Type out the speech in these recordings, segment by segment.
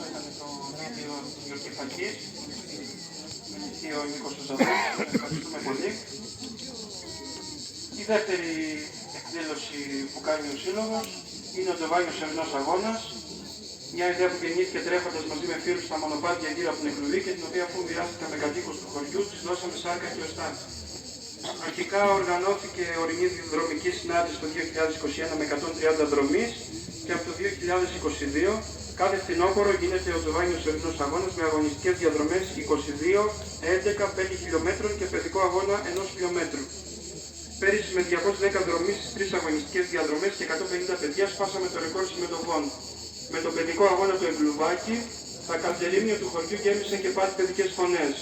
Αυτό ήταν το βίντεο της γιορτής Φακής. Με ο Νίκος Ζαβρός. Ευχαριστούμε πολύ. Η δεύτερη εκδήλωση που κάνει ο Σύλλογος είναι ο Τζοβάνιος Σερνός Αγώνας. Μια ιδέα που γεννήθηκε τρέχοντας μαζί με φίλους στα μονοπάτια γύρω από την Εκλουβή και την οποία αφού μοιράστηκα με κατοίκους του χωριού, της δώσαμε σάρκα και οστά. Αρχικά οργανώθηκε ορεινή δρομική συνάντηση το 2021 με 130 δρομείς και από το 2022 κάθε φθινόπωρο γίνεται ο Τζοβάνιος Σερνός Αγώνας με αγωνιστικές διαδρομές 22, 11, 5 χιλιόμετρων και παιδικό αγώνα 1 χιλιόμετρου. Πέρυσι με 210 δρομείς στις 3 αγωνιστικές διαδρομές και 150 παιδιά σπάσαμε το ρεκόρ συμμετοχών. Με τον παιδικό αγώνα του Εμπλουβάκη, τα καυτερίμια του χωριού γέμισαν και πάλι παιδικές φωνές.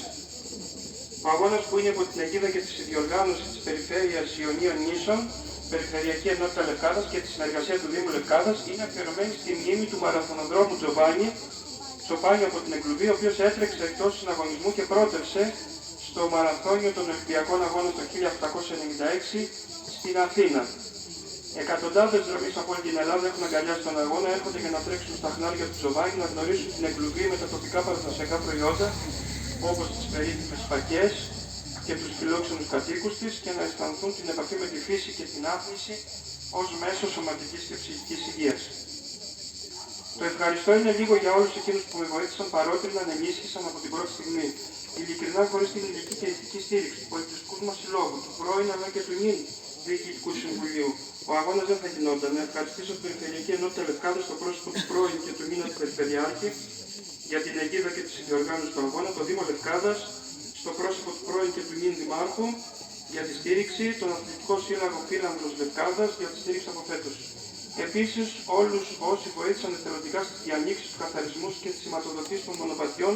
Ο αγώνας που είναι υπό την αιγίδα και τη συνδιοργάνωση της Περιφέρειας Ιωνίων Νήσων, Περιφερειακή Ενότητα Λευκάδας και τη συνεργασία του Δήμου Λευκάδας είναι αφιερωμένη στη μνήμη του μαραθωνοδρόμου Τζοβάνι από την Εκλουβή, ο οποίος έτρεξε εκτός συναγωνισμού και πρότευσε στο μαραθώνιο των Ολυμπιακών Αγώνων το 1896 στην Αθήνα. Εκατοντάδες δρομείς από όλη την Ελλάδα έχουν αγκαλιάσει τον αγώνα, έρχονται για να τρέξουν στα χνάρια του Τζοβάνι, να γνωρίσουν την Εκλουβή με τα τοπικά παραδοσιακά προϊόντα, όπως τις περίφημες φακές και τους φιλόξενους κατοίκους της και να αισθανθούν την επαφή με τη φύση και την άθληση ως μέσο σωματικής και ψυχικής υγείας. Το ευχαριστώ είναι λίγο για όλους εκείνους που με βοήθησαν παρότρινα να ενίσχυσαν από την πρώτη στιγμή. Ειλικρινά χωρίς την ηλική και ηθική στήριξη του πολιτιστικού μας συλλόγου, του πρώην αλλά και του νυν Διοικητικού Συμβουλίου, ο αγώνας δεν θα γινόταν. Να ευχαριστήσω την Περιφερειακή Ενότητα Λευκάδας στο πρόσωπο του πρώην και του νυν Περιφερειάρχη για την αιγίδα και τη συνδιοργάνωση του αγώνα, το Δήμο Λευκάδας στο πρόσωπο του πρώην και του νυν Δημάρχου για τη στήριξη, τον Αθλητικό Σύλλογο Πύλαμνος Λευκάδας για τη στήριξη από φέτος. Επίσης, όλους όσοι βοήθησαν εθελοντικά στις διανοίξεις, του καθαρισμούς και τις σηματοδοτήσεις των μονοπατιών,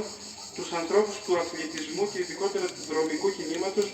τους ανθρώπους του αθλητισμού και ειδικότερα του δρομικού κινήματος